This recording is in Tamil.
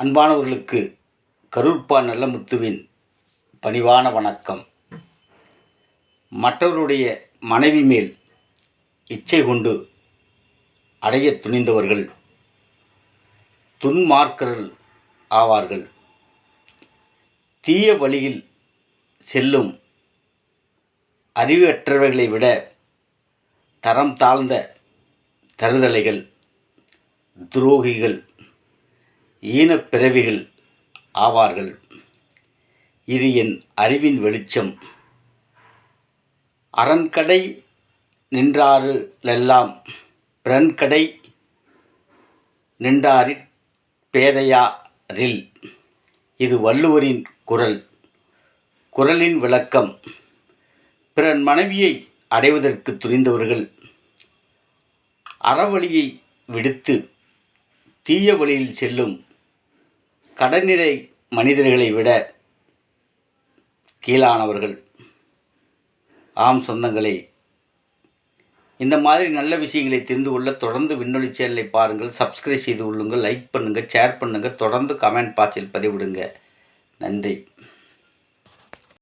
அன்பானவர்களுக்கு கரூர்ப்பா நல்லமுத்துவின் பணிவான வணக்கம். மற்றவருடைய மனைவி மேல் இச்சை கொண்டு அடைய துணிந்தவர்கள் துன்மார்க்கர்கள் ஆவார்கள். தீய வழியில் செல்லும் அறிவற்றவர்களை விட தரம் தாழ்ந்த தருதலைகள், துரோகிகள், ஈனப்பிறவிகள் ஆவார்கள். இது என் அறிவின் வெளிச்சம். அரண்கடை நின்றாரெல்லாம் பிறன்கடை நின்றாரிற் பேதையாரில். இது வள்ளுவரின் குரல். குரலின் விளக்கம்: பிறன் மனைவியை அடைவதற்கு துணிந்தவர்கள் அறவழியை விடுத்து தீய வழியில் செல்லும் கடநிலை மனிதர்களை விட கீழானவர்கள். ஆம் சொந்தங்களே, இந்த மாதிரி நல்ல விஷயங்களை தெரிந்து கொள்ள தொடர்ந்து விண்ணொலி சேனலை பாருங்கள். சப்ஸ்கிரைப் செய்து கொள்ளுங்கள், லைக் பண்ணுங்கள், ஷேர் பண்ணுங்கள், தொடர்ந்து கமெண்ட் பாக்ஸில் பதிவிடுங்க. நன்றி.